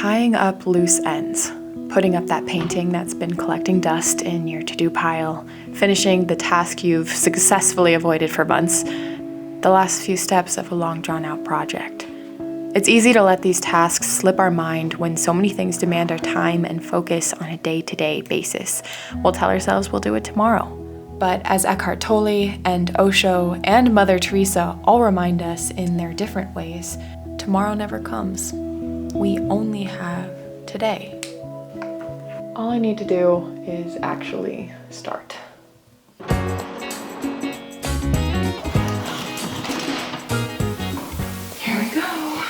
tying up loose ends, putting up that painting that's been collecting dust in your to-do pile, finishing the task you've successfully avoided for months, the last few steps of a long drawn-out project. It's easy to let these tasks slip our mind when so many things demand our time and focus on a day-to-day basis. We'll tell ourselves we'll do it tomorrow. But as Eckhart Tolle and Osho and Mother Teresa all remind us in their different ways, tomorrow never comes. We only have today. All I need to do is actually start. Here we go.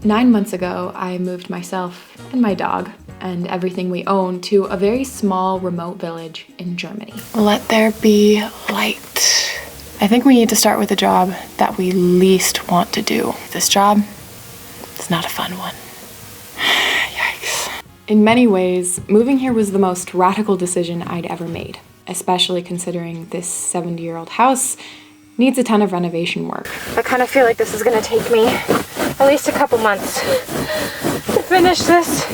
9 months ago, I moved myself and my dog and everything we own to a very small remote village in Germany. Let there be light. I think we need to start with a job that we least want to do. This job is not a fun one. Yikes. In many ways, moving here was the most radical decision I'd ever made, especially considering this 70-year-old house needs a ton of renovation work. I kind of feel like this is gonna take me at least a couple months to finish this.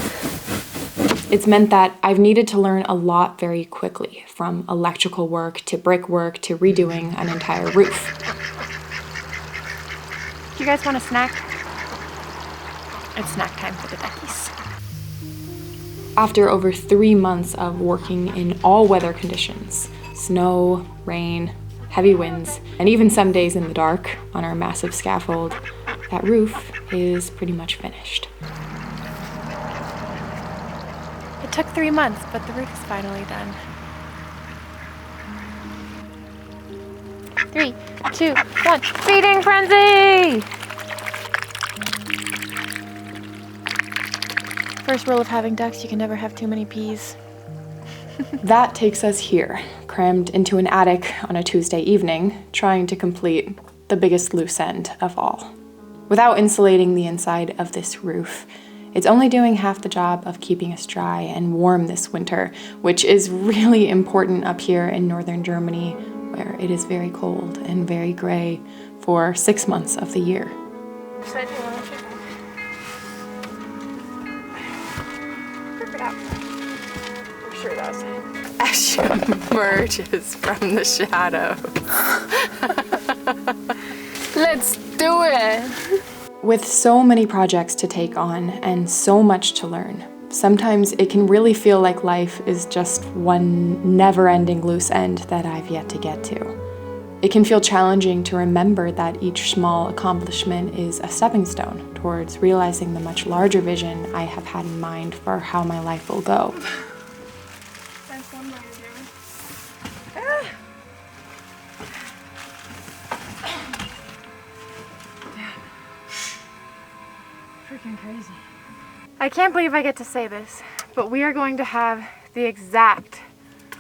It's meant that I've needed to learn a lot very quickly, from electrical work to brickwork to redoing an entire roof. Do you guys want a snack? It's snack time for the duckies. After over 3 months of working in all weather conditions, snow, rain, heavy winds, and even some days in the dark on our massive scaffold, that roof is pretty much finished. It took 3 months, but the roof is finally done. 3, 2, 1, feeding frenzy! First rule of having ducks, you can never have too many peas. That takes us here, crammed into an attic on a Tuesday evening, trying to complete the biggest loose end of all. Without insulating the inside of this roof, it's only doing half the job of keeping us dry and warm this winter, which is really important up here in northern Germany, where it is very cold and very gray for 6 months of the year. Rip it out. I'm sure that was As she emerges from the shadow. Let's do it! With so many projects to take on and so much to learn, sometimes it can really feel like life is just one never-ending loose end that I've yet to get to. It can feel challenging to remember that each small accomplishment is a stepping stone towards realizing the much larger vision I have had in mind for how my life will go. That's one way to do it. Freaking crazy. I can't believe I get to say this, but we are going to have the exact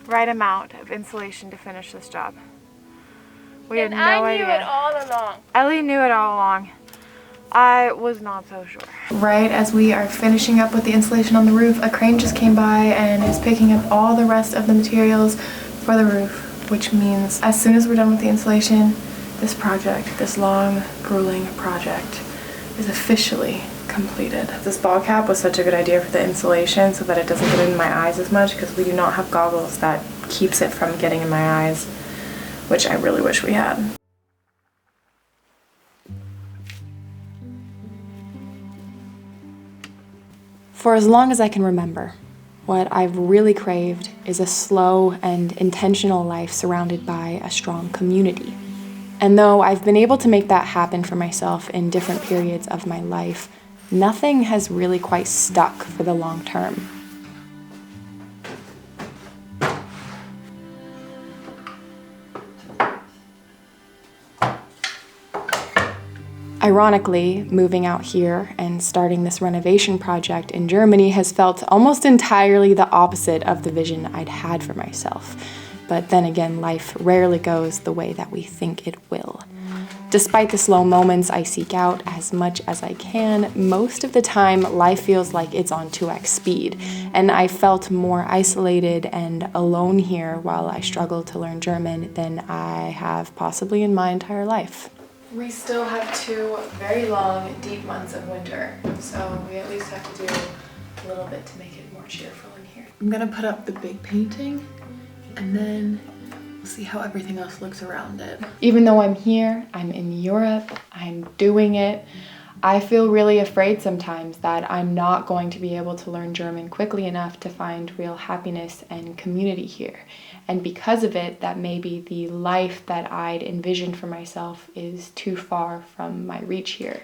right amount of insulation to finish this job. We had no idea. I knew it all along. Ellie knew it all along. I was not so sure. Right as we are finishing up with the insulation on the roof, a crane just came by and is picking up all the rest of the materials for the roof, which means as soon as we're done with the insulation, this project, this long, grueling project, is officially completed. This ball cap was such a good idea for the insulation so that it doesn't get in my eyes as much, because we do not have goggles that keeps it from getting in my eyes, which I really wish we had. For as long as I can remember, what I've really craved is a slow and intentional life surrounded by a strong community. And though I've been able to make that happen for myself in different periods of my life, nothing has really quite stuck for the long term. Ironically, moving out here and starting this renovation project in Germany has felt almost entirely the opposite of the vision I'd had for myself. But then again, life rarely goes the way that we think it will. Despite the slow moments I seek out as much as I can, most of the time life feels like it's on 2x speed, and I felt more isolated and alone here while I struggle to learn German than I have possibly in my entire life. We still have 2 very long, deep months of winter, so we at least have to do a little bit to make it more cheerful in here. I'm gonna put up the big painting and then we'll see how everything else looks around it. Even though I'm here, I'm in Europe, I'm doing it, I feel really afraid sometimes that I'm not going to be able to learn German quickly enough to find real happiness and community here. And because of it, that maybe the life that I'd envisioned for myself is too far from my reach here.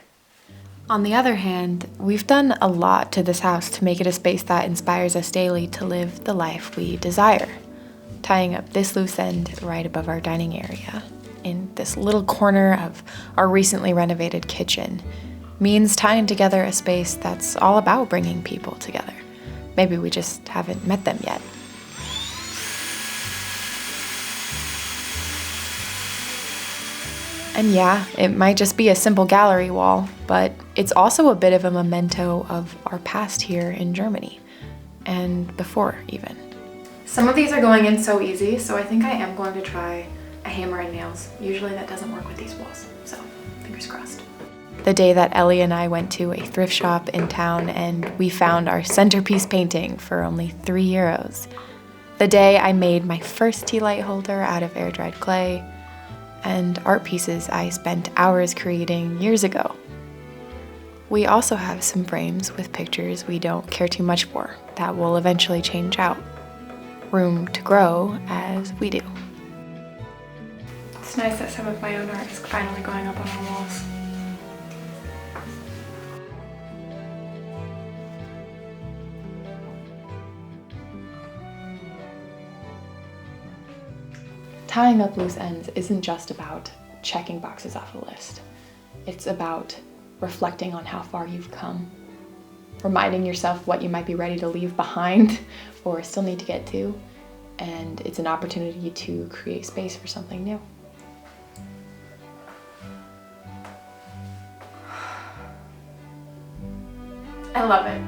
On the other hand, we've done a lot to this house to make it a space that inspires us daily to live the life we desire. Tying up this loose end right above our dining area, in this little corner of our recently renovated kitchen, means tying together a space that's all about bringing people together. Maybe we just haven't met them yet. And yeah, it might just be a simple gallery wall, but it's also a bit of a memento of our past here in Germany, and before even. Some of these are going in so easy, so I think I am going to try a hammer and nails. Usually that doesn't work with these walls, so fingers crossed. The day that Ellie and I went to a thrift shop in town and we found our centerpiece painting for only €3. The day I made my first tea light holder out of air-dried clay, and art pieces I spent hours creating years ago. We also have some frames with pictures we don't care too much for that will eventually change out. Room to grow as we do. It's nice that some of my own art is finally going up on our walls. Tying up loose ends isn't just about checking boxes off a list. It's about reflecting on how far you've come, reminding yourself what you might be ready to leave behind or still need to get to, and it's an opportunity to create space for something new. I love it.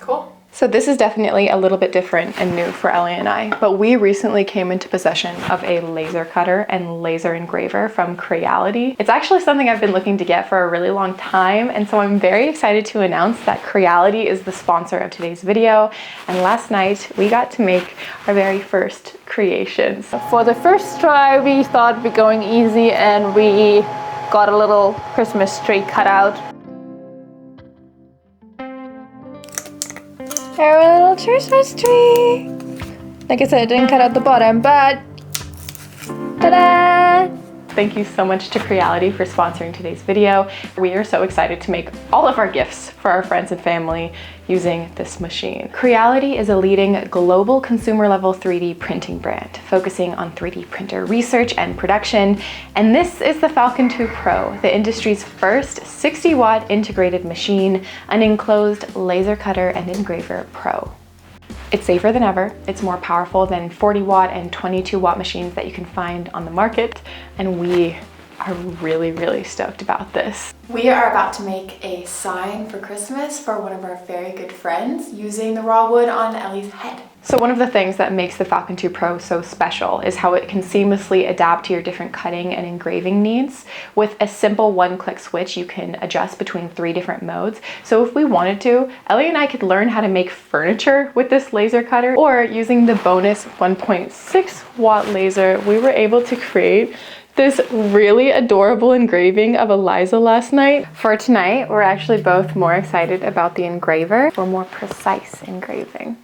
Cool. So this is definitely a little bit different and new for Ellie and I, but we recently came into possession of a laser cutter and laser engraver from Creality. It's actually something I've been looking to get for a really long time, and so I'm very excited to announce that Creality is the sponsor of today's video, and last night we got to make our very first creations. For the first try, we thought we'd be going easy and we got a little Christmas tree cut out. Our little Christmas tree. Like I said, it didn't cut out the bottom, but ta-da! Thank you so much to Creality for sponsoring today's video. We are so excited to make all of our gifts for our friends and family using this machine. Creality is a leading global consumer level 3D printing brand, focusing on 3D printer research and production. And this is the Falcon 2 Pro, the industry's first 60-watt integrated machine, an enclosed laser cutter and engraver pro. It's safer than ever, it's more powerful than 40-watt and 22-watt machines that you can find on the market, and we are really stoked about this. We are about to make a sign for Christmas for one of our very good friends using the raw wood on Ellie's head. So one of the things that makes the Falcon 2 Pro so special is how it can seamlessly adapt to your different cutting and engraving needs. With a simple one-click switch, you can adjust between 3 different modes. So if we wanted to, Ellie and I could learn how to make furniture with this laser cutter, or using the bonus 1.6 watt laser, we were able to create this really adorable engraving of Eliza last night. For tonight, we're actually both more excited about the engraver for more precise engraving.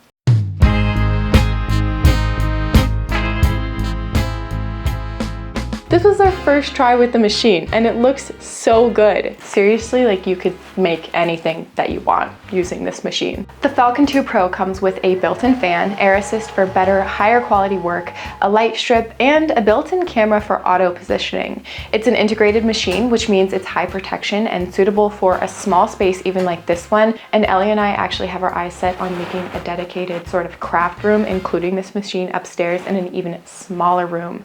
This was our first try with the machine and it looks so good. Seriously, like you could make anything that you want using this machine. The Falcon 2 Pro comes with a built-in fan, air assist for better, higher quality work, a light strip, and a built-in camera for auto positioning. It's an integrated machine, which means it's high protection and suitable for a small space even like this one. And Ellie and I actually have our eyes set on making a dedicated sort of craft room, including this machine upstairs in an even smaller room.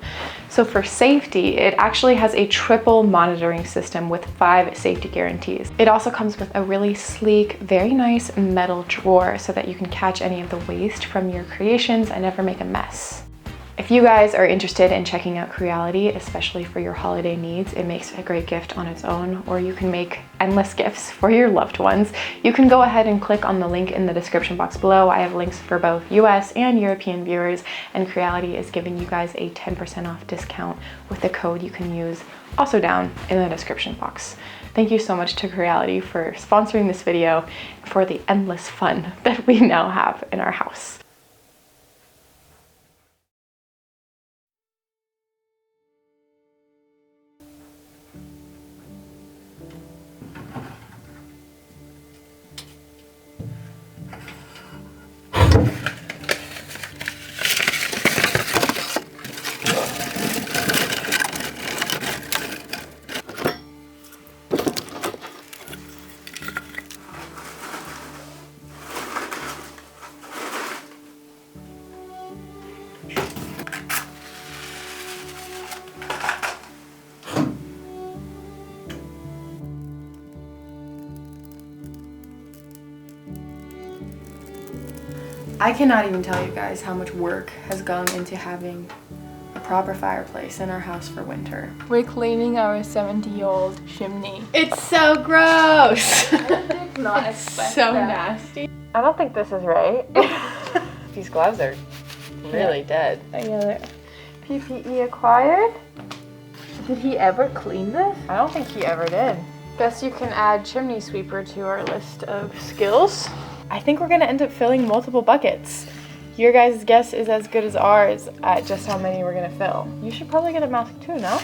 So for safety, it actually has a triple monitoring system with 5 safety guarantees. It also comes with a really sleek, very nice metal drawer so that you can catch any of the waste from your creations and never make a mess. If you guys are interested in checking out Creality, especially for your holiday needs, it makes a great gift on its own, or you can make endless gifts for your loved ones. You can go ahead and click on the link in the description box below. I have links for both US and European viewers, and Creality is giving you guys a 10% off discount with the code you can use also down in the description box. Thank you so much to Creality for sponsoring this video, for the endless fun that we now have in our house. I cannot even tell you guys how much work has gone into having a proper fireplace in our house for winter. We're cleaning our 70-year-old chimney. It's so gross! I did not expect So that. nasty. I don't think this is right. These gloves are really dead. PPE acquired? Did he ever clean this? I don't think he ever did. Guess you can add chimney sweeper to our list of skills. I think we're gonna end up filling multiple buckets. Your guys' guess is as good as ours at just how many we're gonna fill. You should probably get a mask too, no?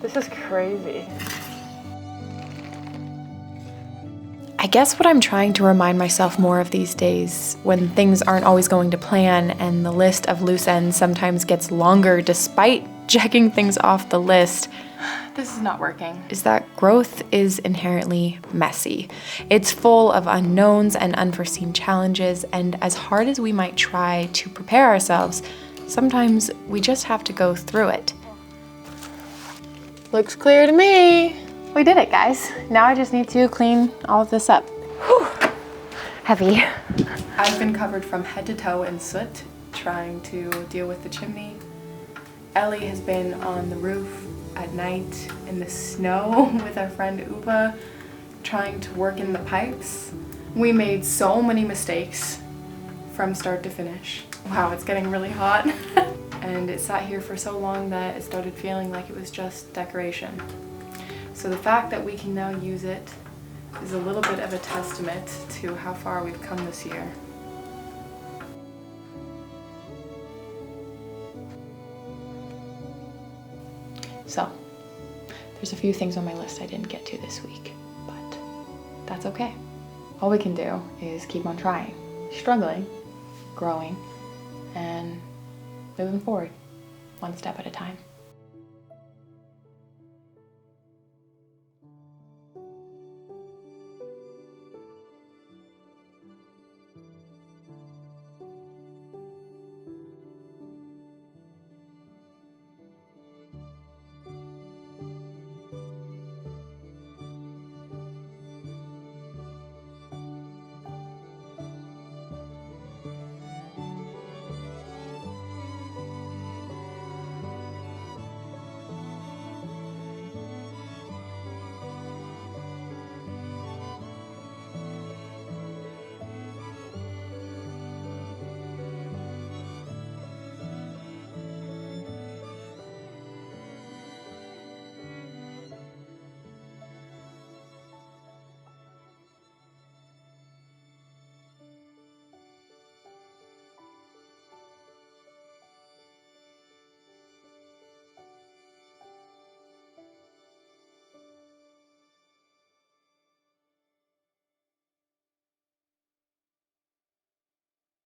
This is crazy. I guess what I'm trying to remind myself more of these days, when things aren't always going to plan and the list of loose ends sometimes gets longer despite checking things off the list, This is not working. is that growth is inherently messy. It's full of unknowns and unforeseen challenges, and as hard as we might try to prepare ourselves, sometimes we just have to go through it. Looks clear to me. We did it, guys. Now I just need to clean all of this up. Whew. Heavy. I've been covered from head to toe in soot, trying to deal with the chimney. Ellie has been on the roof at night in the snow with our friend Upa, trying to work in the pipes. We made so many mistakes from start to finish. Wow, it's getting really hot. And it sat here for so long that it started feeling like it was just decoration. So the fact that we can now use it is a little bit of a testament to how far we've come this year. So, there's a few things on my list I didn't get to this week, but that's okay. All we can do is keep on trying, struggling, growing, and moving forward, one step at a time.